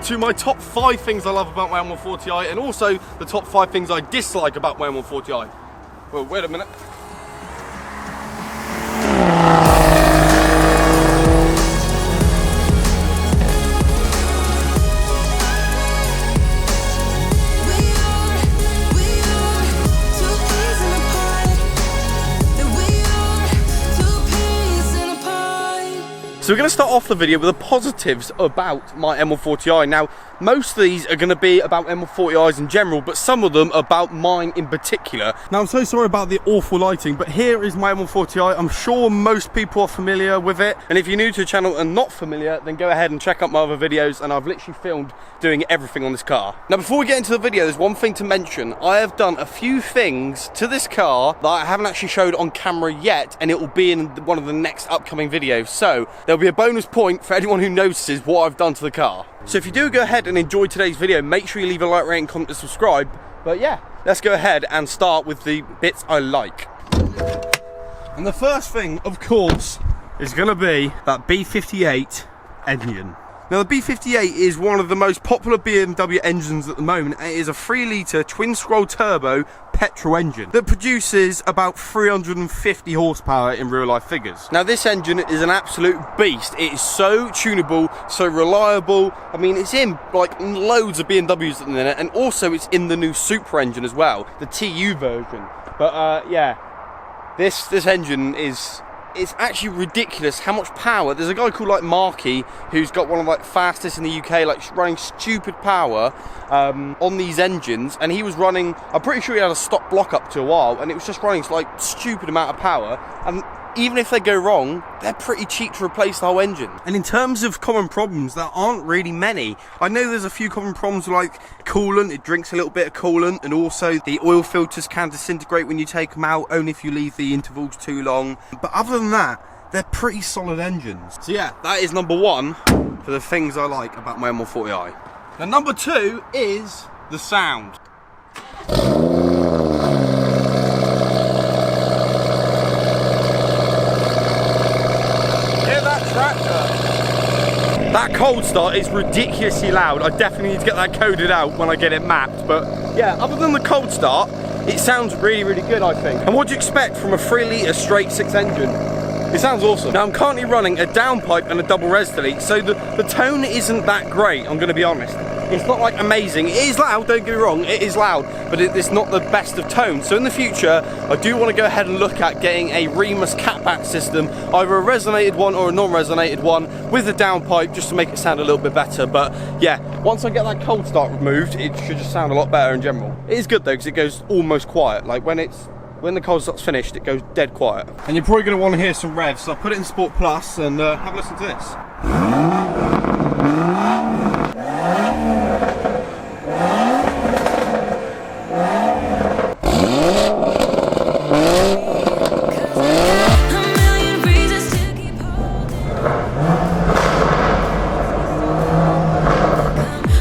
into my top 5 things I love about my M140i and also the top 5 things I dislike about my M140i. Well, wait a minute. So we're going to start off the video with the positives about my M140i. Now, most of these are going to be about M140i's in general, but some of them are about mine in particular. Now, I'm so sorry about the awful lighting, but here is my M140i. I'm sure most people are familiar with it. And if you're new to the channel and not familiar, then go ahead and check out my other videos, and I've literally filmed doing everything on this car. Now, before we get into the video, there's one thing to mention. I have done a few things to this car that I haven't actually showed on camera yet, and it will be in one of the next upcoming videos. So there'll be a bonus point for anyone who notices what I've done to the car. So if you do go ahead and enjoy today's video, make sure you leave a like, rate, and comment, and subscribe. But yeah, let's go ahead and start with the bits I like. And the first thing, of course, is going to be that B58 engine. Now, the B58 is one of the most popular BMW engines at the moment. It is a 3-litre twin-scroll turbo petrol engine that produces about 350 horsepower in real-life figures. Now, this engine is an absolute beast. It is so tunable, so reliable. I mean, it's in like loads of BMWs at the minute, and also it's in the new Super engine as well, the TU version. But yeah, this engine is... It's actually ridiculous how much power. There's a guy called like Marky who's got one of like fastest in the UK, like running stupid power on these engines, and he was running, I'm pretty sure he had a stop block up to a while, and it was just running like stupid amount of power. And even if they go wrong, they're pretty cheap to replace the whole engine. And in terms of common problems, there aren't really many. I know there's a few common problems like coolant, it drinks a little bit of coolant, and also the oil filters can disintegrate when you take them out, only if you leave the intervals too long. But other than that, they're pretty solid engines. So yeah, that is number 1 for the things I like about my M140i. Now, number 2 is the sound. That cold start is ridiculously loud. I definitely need to get that coded out when I get it mapped. But yeah, other than the cold start, it sounds really, really good, I think. And what do you expect from a 3-litre straight 6 engine? It sounds awesome. Now, I'm currently running a downpipe and a double res delete, so the tone isn't that great, I'm gonna be honest. It's not like amazing. It is loud, don't get me wrong, it is loud, but it's not the best of tones. So in the future, I do want to go ahead and look at getting a Remus catback system, either a resonated one or a non-resonated one, with a downpipe, just to make it sound a little bit better. But yeah, once I get that cold start removed, it should just sound a lot better in general. It is good though, because it goes almost quiet. Like when the cold start's finished, it goes dead quiet. And you're probably going to want to hear some revs, so I'll put it in Sport Plus and have a listen to this.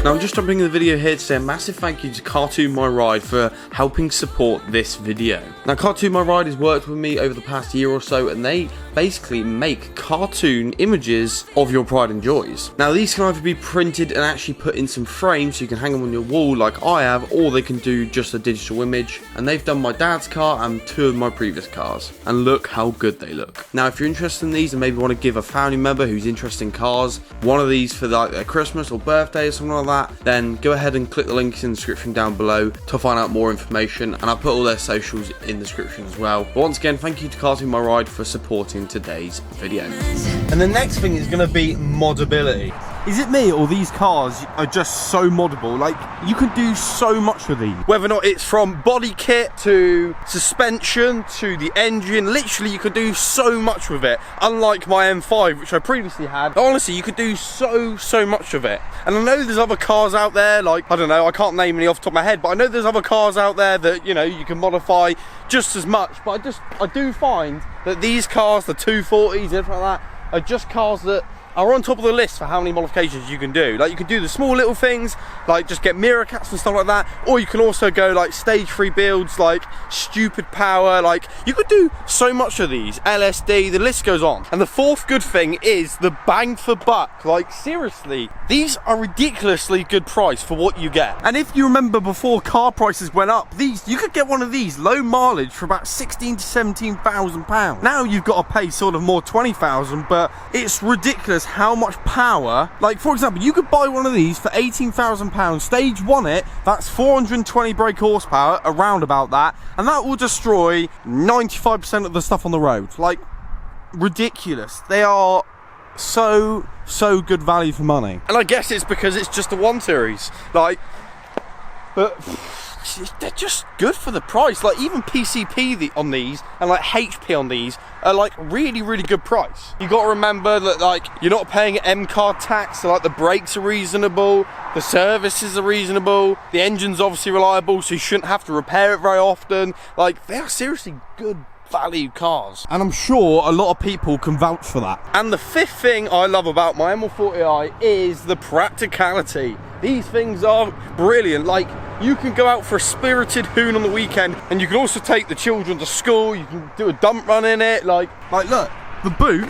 Now, I'm just jumping in the video here to say a massive thank you to Cartoon My Ride for helping support this video. Now, Cartoon My Ride has worked with me over the past year or so, and they basically make cartoon images of your pride and joys. Now, these can either be printed and actually put in some frames so you can hang them on your wall like I have, or they can do just a digital image. And they've done my dad's car and 2 of my previous cars. And look how good they look. Now, if you're interested in these and maybe want to give a family member who's interested in cars one of these for like their Christmas or birthday or something like that, then go ahead and click the links in the description down below to find out more information, and I'll put all their socials in the description as well. But once again, thank you to Cartoon My Ride for supporting today's video. And the next thing is going to be modability. Is it me, or these cars are just so moddable? Like, you can do so much with these. Whether or not it's from body kit to suspension to the engine, literally you could do so much with it. Unlike my M5, which I previously had, honestly, you could do so much of it. And I know there's other cars out there, like, I don't know, I can't name any off the top of my head, but I know there's other cars out there that, you know, you can modify just as much. But I do find that these cars, the 240s and everything like that, are just cars that are on top of the list for how many modifications you can do. Like, you can do the small little things, like just get mirror caps and stuff like that, or you can also go like stage 3 builds, like stupid power. Like, you could do so much of these, LSD, the list goes on. And the fourth good thing is the bang for buck. Like, seriously, these are ridiculously good price for what you get. And if you remember, before car prices went up, these, you could get one of these low mileage for about 16 to 17,000 pounds. Now you've got to pay sort of more 20,000, but it's ridiculous how much power. Like, for example, you could buy one of these for 18,000 pounds, stage 1 it, that's 420 brake horsepower, around about that, and that will destroy 95% of the stuff on the road. Like, ridiculous. They are so good value for money. And I guess it's because it's just a 1 series, like, but they're just good for the price. Like, even PCP on these and like HP on these are like really good price. You got to remember that, like, you're not paying M card tax, so like the brakes are reasonable, the services are reasonable, the engine's obviously reliable, so you shouldn't have to repair it very often. Like, they are seriously good value cars, and I'm sure a lot of people can vouch for that. And the fifth thing I love about my M140i is the practicality. These things are brilliant. Like, you can go out for a spirited hoon on the weekend, and you can also take the children to school. You can do a dump run in it. Like look, the boot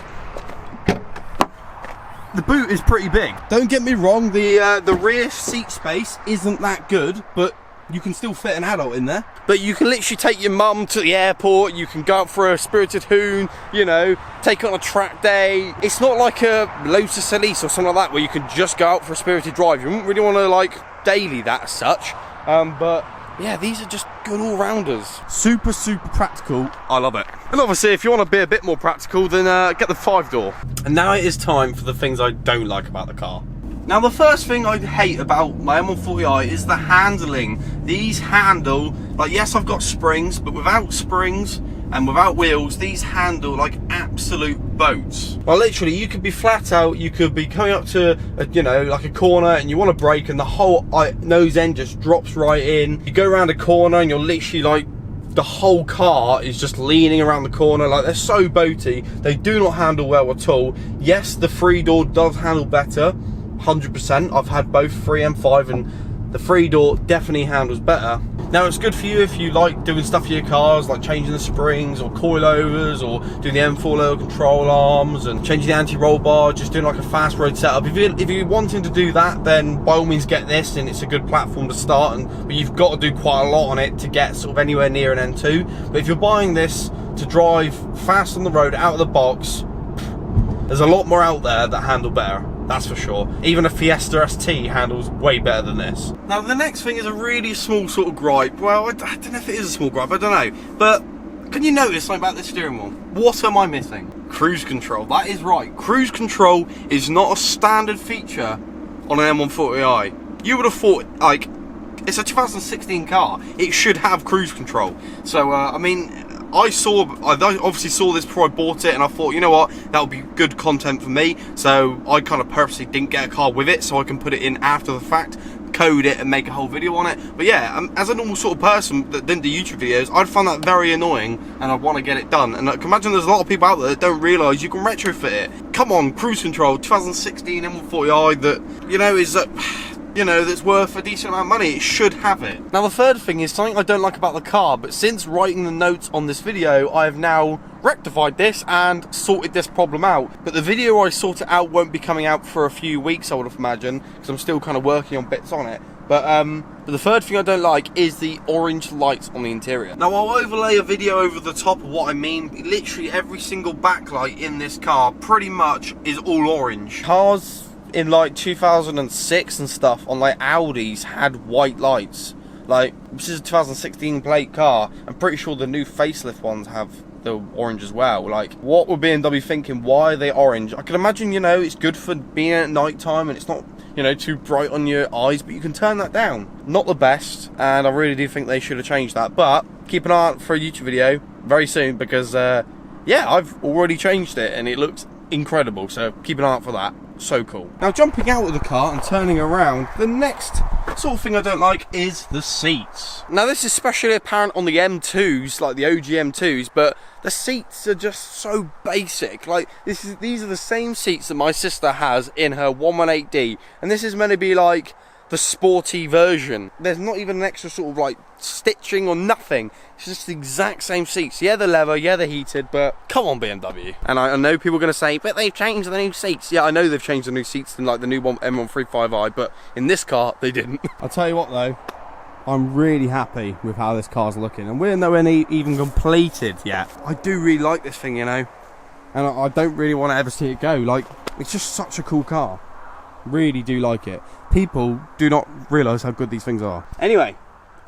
is pretty big. Don't get me wrong, the rear seat space isn't that good, but you can still fit an adult in there. But you can literally take your mum to the airport, you can go out for a spirited hoon, you know, take it on a track day. It's not like a Lotus Elise or something like that where you can just go out for a spirited drive. You wouldn't really want to like daily that as such. But yeah, these are just good all-rounders. Super practical. I love it. And obviously, if you want to be a bit more practical, then get the 5-door. And now it is time for the things I don't like about the car. Now, the first thing I hate about my M140i is the handling. These handle, like, yes, I've got springs, but without springs and without wheels, these handle like absolute boats. Well, literally, you could be flat out, you could be coming up to, you know, like a corner, and you want to brake, and the whole nose end just drops right in. You go around a corner, and you're literally like, the whole car is just leaning around the corner. Like, they're so boaty. They do not handle well at all. Yes, the 3-door does handle better. 100%. I've had both 3 and 5, and the 3-door definitely handles better. Now, it's good for you if you like doing stuff to your cars, like changing the springs or coilovers, or doing the M4 lower control arms and changing the anti-roll bar, just doing like a fast road setup. If you're wanting to do that, then by all means get this, and it's a good platform to start. But you've got to do quite a lot on it to get sort of anywhere near an N2. But if you're buying this to drive fast on the road out of the box, there's a lot more out there that handle better. That's for sure. Even a Fiesta ST handles way better than this. Now, the next thing is a really small sort of gripe. Well, I don't know if it is a small gripe, I don't know. But can you notice something about this steering wheel? What am I missing? Cruise control. That is right. Cruise control is not a standard feature on an M140i. You would have thought, like, it's a 2016 car. It should have cruise control. So, I mean, I obviously saw this before I bought it, and I thought, you know what, that would be good content for me. So I kind of purposely didn't get a car with it, so I can put it in after the fact, code it, and make a whole video on it. But yeah, as a normal sort of person that didn't do YouTube videos, I'd find that very annoying, and I'd want to get it done. And I can imagine there's a lot of people out there that don't realise you can retrofit it. Come on, cruise control, 2016 M140i that, you know, is you know, that's worth a decent amount of money. It should have it. Now, the third thing is something I don't like about the car, but since writing the notes on this video, I have now rectified this and sorted this problem out. But the video I sort it out won't be coming out for a few weeks, I would have imagined, because I'm still kind of working on bits on it. But the third thing I don't like is the orange lights on the interior. Now, I'll overlay a video over the top of what I mean. Literally every single backlight in this car pretty much is all orange. Cars in like 2006 and stuff on like Audis had white lights. Like, this is a 2016 plate car. I'm pretty sure the new facelift ones have the orange as well. Like, what were BMW thinking? Why are they orange? I can imagine, you know, it's good for being at night time and it's not, you know, too bright on your eyes, but you can turn that down. Not the best, and I really do think they should have changed that. But keep an eye out for a YouTube video very soon, because yeah, I've already changed it and it looks incredible, so keep an eye out for that. so cool. Now jumping out of the car and turning around, the next sort of thing I don't like is the seats. Now this is especially apparent on the M2s, like the OG M2s, but the seats are just so basic. Like these are the same seats that my sister has in her 118D, and this is meant to be like the sporty version. There's not even an extra sort of like stitching or nothing. It's just the exact same seats. Yeah, they're leather, yeah, they're heated, but come on, BMW. And I know people are going to say, but they've changed the new seats. Yeah, I know they've changed the new seats in like the new M140i, but in this car, they didn't. I'll tell you what though, I'm really happy with how this car's looking, and we're nowhere even completed yet. I do really like this thing, you know, and I don't really want to ever see it go. Like, it's just such a cool car. Really do like it. People do not realise how good these things are. Anyway,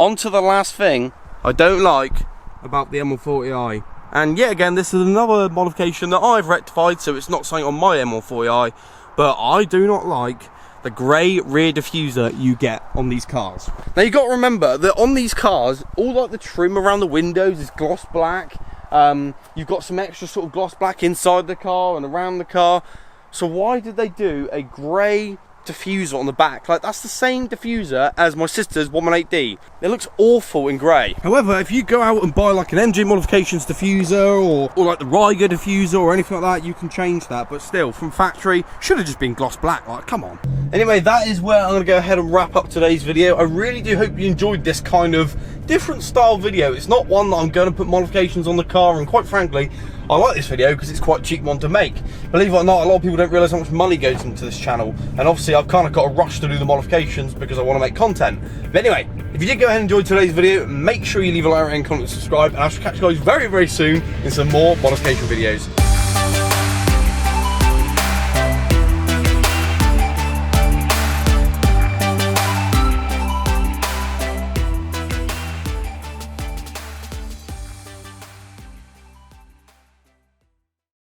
on to the last thing I don't like about the M140i. And yet again, this is another modification that I've rectified, so it's not something on my M140i, but I do not like the grey rear diffuser you get on these cars. Now you've got to remember that on these cars, all like the trim around the windows is gloss black. You've got some extra sort of gloss black inside the car and around the car. So why did they do a grey diffuser on the back? Like, that's the same diffuser as my sister's 118D. It looks awful in grey. However, if you go out and buy like an MG Modifications diffuser or like the Riga diffuser or anything like that, you can change that. But still, from factory, should have just been gloss black. Like, come on. Anyway, that is where I'm going to go ahead and wrap up today's video. I really do hope you enjoyed this kind of different style video. It's not one that I'm going to put modifications on the car, and quite frankly, I like this video because it's quite a cheap one to make. Believe it or not, a lot of people don't realise how much money goes into this channel, and obviously I've kind of got a rush to do the modifications because I want to make content. But anyway, if you did go ahead and enjoy today's video, make sure you leave a like and comment and subscribe, and I shall catch you guys very, very soon in some more modification videos.